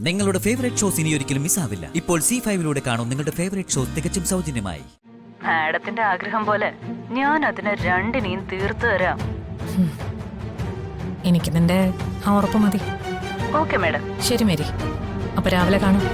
നിങ്ങളുടെ favourite shows ഇനി ഒരിക്കലും മിസ്സാവില്ല. ഇപ്പോൾ C5 കാണും നിങ്ങളുടെ ഫേവറേറ്റ് ഷോസ് തികച്ചും സൗജന്യമായി. മാഡത്തിന്റെ ആഗ്രഹം പോലെ ഞാൻ അതിനെ രണ്ടിനെയും തീർത്തു തരാം. എനിക്ക് നിന്റെ ആ ഉറപ്പ് മതി. Okay madam. ശരി മേരി, അപ്പൊ രാവിലെ കാണാം.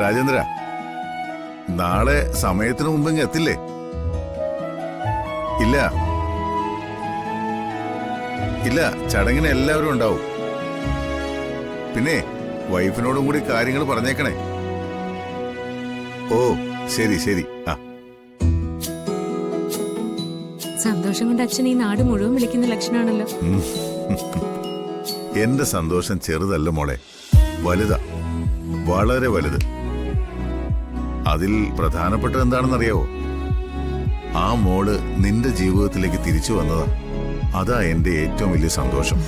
രാജേന്ദ്ര, നാളെ സമയത്തിന് മുമ്പ് എത്തില്ലേ? ഇല്ല ഇല്ല, ചടങ്ങിന് എല്ലാവരും ഉണ്ടാവും. പിന്നെ വൈഫിനോടും കൂടി കാര്യങ്ങൾ പറഞ്ഞേക്കണേ. ഓ ശരി ശരി. സന്തോഷം കൊണ്ട് അച്ഛൻ ഈ നാട് മുഴുവൻ വിളിക്കുന്ന ലക്ഷണമാണല്ലോ. എന്റെ സന്തോഷം ചെറുതല്ല മോളെ, വലുതാ, വളരെ വലുത്. അതിൽ പ്രധാനപ്പെട്ടത് എന്താണെന്നറിയാവോ? ആ മോള് നിന്റെ ജീവിതത്തിലേക്ക് തിരിച്ചു വന്നതാ. അതാ എന്റെ ഏറ്റവും വലിയ സന്തോഷം.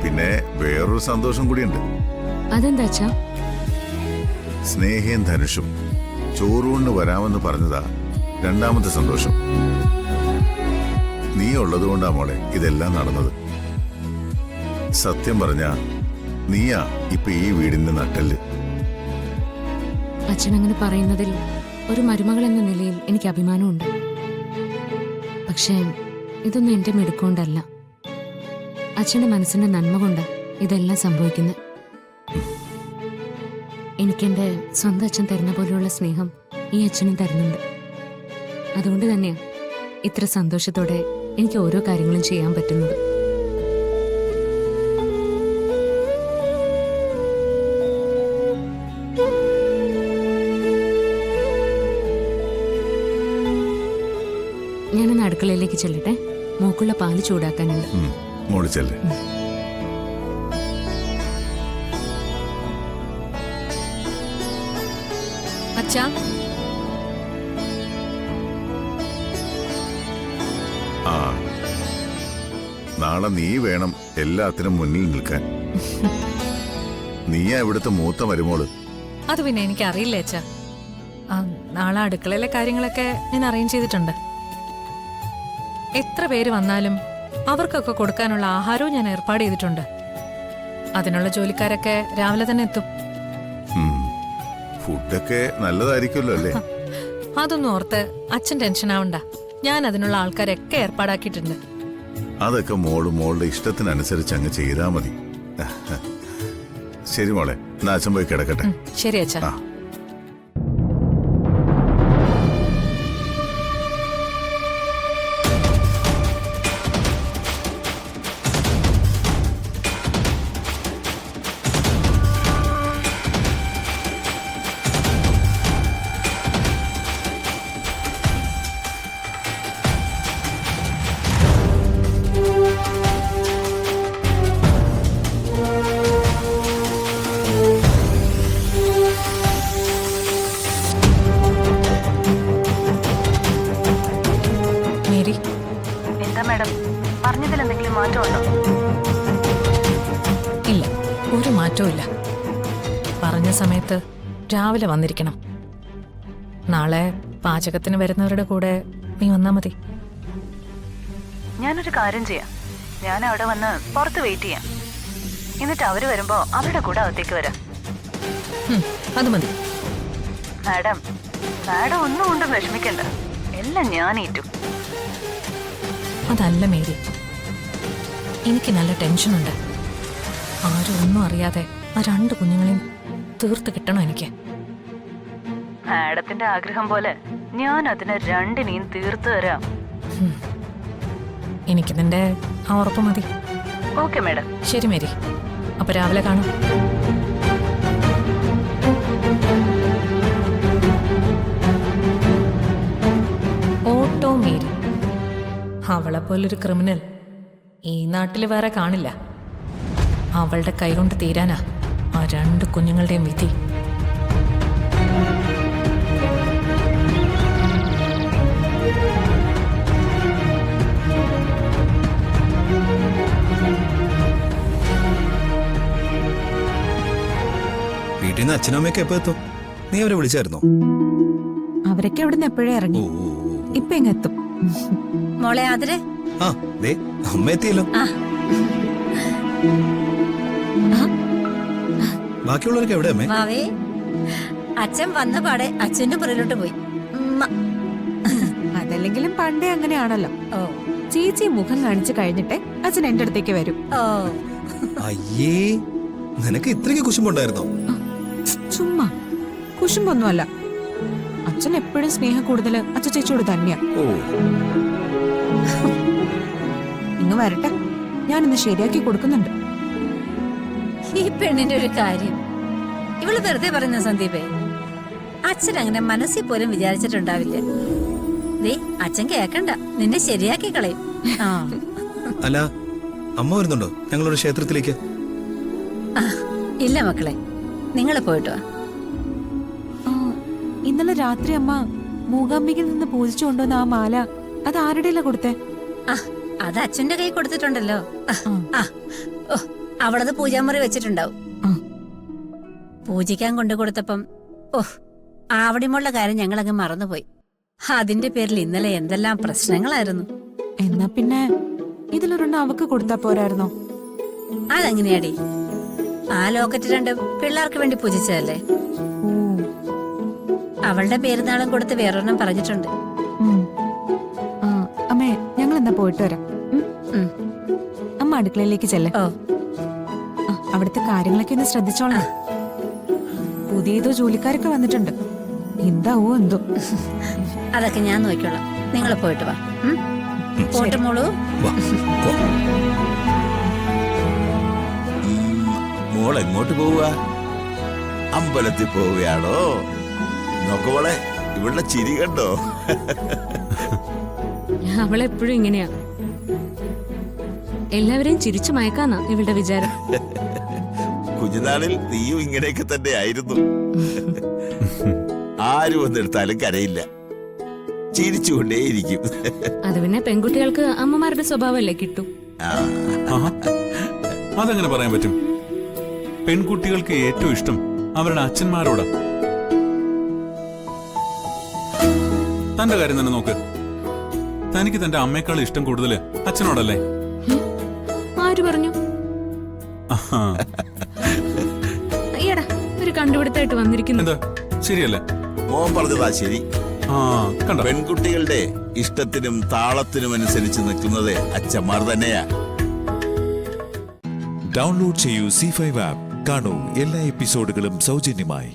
പിന്നെ വേറൊരു സന്തോഷം കൂടിയുണ്ട്. അതെന്താ അച്ഛാ? സ്നേഹയും ധനുഷും ചോറൂണിന് വരാമെന്ന് പറഞ്ഞതാ രണ്ടാമത്തെ സന്തോഷം. നീ ഉള്ളതുകൊണ്ടാ മോളെ ഇതെല്ലാം നടന്നത്. സത്യം പറഞ്ഞ നീയാ ഇപ്പൊ ഈ വീടിന്റെ നട്ടെല്ല്. അച്ഛൻ അങ്ങനെ പറയുന്നതിൽ ഒരു മരുമകൾ എന്ന നിലയിൽ എനിക്ക് അഭിമാനമുണ്ട്. പക്ഷേ ഇതൊന്നും എന്റെ മിടുക്കൊണ്ടല്ല, അച്ഛന്റെ മനസ്സിന്റെ നന്മ കൊണ്ട് ഇതെല്ലാം സംഭവിക്കുന്നത്. എനിക്കെന്റെ സ്വന്തം അച്ഛൻ തരുന്ന പോലെയുള്ള സ്നേഹം ഈ അച്ഛനും തരുന്നുണ്ട്. അതുകൊണ്ട് തന്നെയാണ് ഇത്ര സന്തോഷത്തോടെ എനിക്ക് ഓരോ കാര്യങ്ങളും ചെയ്യാൻ പറ്റുന്നത്. ഞാനൊന്ന് അടുക്കളയിലേക്ക് ചെല്ലട്ടെ, മോക്കുള്ള പാല് ചൂടാക്കാനുണ്ട്. മോള് ചെല്ല്. അച്ഛാ, ആ നാളെ നീ വേണം എല്ലാത്തിനും മുന്നിൽ നിൽക്കാൻ. നീയാ ഇവിടുത്തെ മൂത്ത മരുമോള്. അത് പിന്നെ എനിക്ക് അറിയില്ല അച്ഛാ. നാളെ അടുക്കളയിലെ കാര്യങ്ങളൊക്കെ ഞാൻ അറേഞ്ച് ചെയ്തിട്ടുണ്ട്. എത്ര പേര് വന്നാലും അവർക്കൊക്കെ കൊടുക്കാനുള്ള ആഹാരവും ഞാൻ ഏർപ്പാട് ചെയ്തിട്ടുണ്ട്. അതിനുള്ള ജോലിക്കാരൊക്കെ രാവിലെ തന്നെ എത്തും. ഫുഡൊക്കെ നല്ലതായിരിക്കുമല്ലോ അല്ലേ? അതൊന്നും ഓർത്ത് അച്ഛൻ ടെൻഷൻ ആവണ്ട. ഞാൻ അതിനുള്ള ആൾക്കാരൊക്കെ ഏർപ്പാടാക്കിയിട്ടുണ്ട്. അതൊക്കെ മോളുടെ ഇഷ്ടത്തിനനുസരിച്ച് അങ്ങ് ചെയ്താൽ മതി. ശരി മോളെ, എന്നാ അച്ഛൻ പോയി കിടക്കട്ടെ. ശരി അച്ഛാ. എന്താ മാഡം, പറഞ്ഞതിൽ എന്തെങ്കിലും മാറ്റമുണ്ടോ? ഇല്ല, ഒരു മാറ്റവും ഇല്ല. പറഞ്ഞ സമയത്ത് രാവിലെ വന്നിരിക്കണം. നാളെ പാചകത്തിന് വരുന്നവരുടെ കൂടെ നീ വന്നാ മതി. ഞാനൊരു കാര്യം ചെയ്യാം, ഞാൻ അവിടെ വന്ന് പുറത്ത് വെയിറ്റ് ചെയ്യാം. എന്നിട്ട് അവര് വരുമ്പോ അവരുടെ കൂടെ അകത്തേക്ക് വരാം. അത് മതി. മാഡം ഒന്നും കൊണ്ടും വിഷമിക്കണ്ട, എല്ലാം ഞാൻ ഏറ്റു. അതല്ല മേരി, എനിക്ക് നല്ല ടെൻഷനുണ്ട്. ആരും ഒന്നും അറിയാതെ ആ 2 കുഞ്ഞുങ്ങളെയും തീർത്ത് കിട്ടണം എനിക്ക്. മാഡത്തിന്റെ ആഗ്രഹം പോലെ ഞാൻ അതിനെ രണ്ടിനെയും തീർത്തു തരാം. എനിക്ക് നിന്റെ ആ ഉറപ്പ് മതി. Okay madam. ശരി മേരി, അപ്പൊ രാവിലെ കാണാം. ഓട്ടോ മേരി, അവളെപ്പോലൊരു ക്രിമിനൽ ഈ നാട്ടിൽ വേറെ കാണില്ല. അവളുടെ കൈകൊണ്ട് തീരാനാ രണ്ട് കുഞ്ഞുങ്ങളുടെയും വിധി. വീട്ടിൽ നിന്ന് അച്ഛനും അമ്മയൊക്കെ എപ്പോ എത്തും? നീ അവരെ വിളിച്ചായിരുന്നോ? അവരൊക്കെ അവിടുന്ന് എപ്പോഴേ ഇറങ്ങി. ഇപ്പൊ എങ്ങെത്തും. മോളെ അതിരെ ആ ദേ അമ്മ എത്തിയല്ലോ. ബാക്കിയുള്ളവരൊക്കെ എവിടെ അമ്മേ? മാവേ അച്ഛൻ വന്ന പാടെ അച്ഛന്റെ പുറയിലോട്ട് പോയി. അതല്ലെങ്കിലും പണ്ടേ അങ്ങനെയാണല്ലോ. ഓ ചേച്ചി മുഖം കാണിച്ചു കഴിഞ്ഞിട്ടേ അച്ഛൻ എന്റെ അടുത്തേക്ക് വരും. ഓ അയ്യേ, നിനക്ക് ഇത്രയ്ക്ക് കുശുമ്പുണ്ടായിരുന്നോ? ചുമ്മാ കുശുമ്പൊന്നുമല്ല. അച്ഛൻ എപ്പോഴും സ്നേഹം കൂടുതല് അച്ഛൻ ചേച്ചിയോട് തന്നെയാ. ഓ ഇങ്ങ് വരട്ടെ, ഞാനിന്ന് ശരിയാക്കി കൊടുക്കുന്നുണ്ട്. ഈ പെണ്ണിന്റെ ഒരു കാര്യം ഇവള് വെറുതെ പറയുന്ന സന്ദീപേ. അച്ഛൻ അങ്ങനെ മനസ്സിൽ പോലും വിചാരിച്ചിട്ടുണ്ടാവില്ല. ദേ അച്ഛൻ കേക്കണ്ട, നിന്നെ ശരിയാക്കി കളയും. ആ അല്ല, അമ്മ വരുന്നുണ്ടോ ഞങ്ങളുടെ ക്ഷേത്രത്തിലേക്ക്? ഇല്ല മക്കളെ, നിങ്ങൾ പോയിട്ട് വാ. ആ, ഇന്നലെ രാത്രി അമ്മ മൂകാംബികയിൽ നിന്ന് പൂജിച്ചു കൊണ്ടുവന്ന ആ മാല അത് ആരുടെയല്ല കൊടുത്തേ? ആ അത് അച്ഛന്റെ കൈ കൊടുത്തിട്ടുണ്ടല്ലോ. ആ ഓ അവളത് പൂജാമുറി വെച്ചിട്ടുണ്ടാവും. ആ. പൂജിക്കാൻ കൊണ്ടു കൊടുത്തപ്പം ഓ ആവടിമുള്ള കാര്യം ഞങ്ങളങ്ങ് മറന്നുപോയി. അതിന്റെ പേരിൽ ഇന്നലെ എന്തെല്ലാം പ്രശ്നങ്ങളായിരുന്നു. എന്നാ പിന്നെ ഇതിലൊരെണ്ണം അവക്ക് കൊടുത്താ പോരായിരുന്നോ? അതെങ്ങനെയാടി? ആ ലോക്കറ്റ് രണ്ട് പിള്ളേർക്ക് വേണ്ടി പൂജിച്ചതല്ലേ. ഓ, അവളുടെ പേരുന്നാളും കൊടുത്ത് വേറൊരെണ്ണം പറഞ്ഞിട്ടുണ്ട്. ഉം. ആ, അമ്മേ ഞങ്ങൾ എന്നാ പോയിട്ട് വരാം. ഉം? ഉം. അമ്മ അടുക്കളയിലേക്ക് ചെല്ലേ. ഓ അവിടുത്തെ കാര്യങ്ങളൊക്കെ ഒന്ന് ശ്രദ്ധിച്ചോളാം. പുതിയ ഏതോ ജോലിക്കാരൊക്കെ വന്നിട്ടുണ്ട്. എന്താവോ എന്തോ. അതൊക്കെ ഞാൻ നോക്കിക്കോളാം. നിങ്ങൾ പോയിട്ട് വാ. പോട്ട് മോളൂ. വാ, പോ. മോൾ എങ്ങോട്ട് പോവുക? അമ്പലത്തിൽ പോവുകയാണോ? നോക്കോളെ, ഇവളുടെ ചിരി കണ്ടോ? അവളെപ്പോഴും ഇങ്ങനെയാ. എല്ലാവരെയും ചിരിച്ചു മയക്കാന്നാ ഇവളുടെ വിചാരം. കുഞ്ഞുനാളിൽ നീയും ഇങ്ങനെയൊക്കെ തന്നെ ആയിരുന്നു. ആരും ഒന്നെടുത്താലും കരയില്ല, ചിരിച്ചുകൊണ്ടേയിരിക്കും. അത് പിന്നെ പെൺകുട്ടികൾക്ക് അമ്മമാരുടെ സ്വഭാവമല്ലേ കിട്ടൂ. അതെങ്ങനെ പറയാൻ പറ്റും? പെൺകുട്ടികൾക്ക് ഏറ്റവും ഇഷ്ടം അവരുടെ അച്ഛന്മാരോടാ. തന്റെ കാര്യം തന്നെ നോക്ക്. തനിക്ക് തന്റെ അമ്മയെക്കാൾ ഇഷ്ടം കൂടുതൽ അച്ഛനോടല്ലേ? ആര് പറഞ്ഞു? ഈടാ ഒരു കണ്ടുപിടുത്തായിട്ട് വന്നിരിക്കുന്നു. എന്താ ശരിയല്ലേ? മോൻ പറഞ്ഞതാ ശരി. കണ്ടോ, പെൺകുട്ടികളുടെ ഇഷ്ടത്തിനും താളത്തിനും അനുസരിച്ച് നിൽക്കുന്നത് അച്ഛന്മാർ തന്നെയാ. ഡൗൺലോഡ് ചെയ്യൂ C5 ആപ്പ്. കാണൂ എല്ലാ എപ്പിസോഡുകളും സൗജന്യമായി.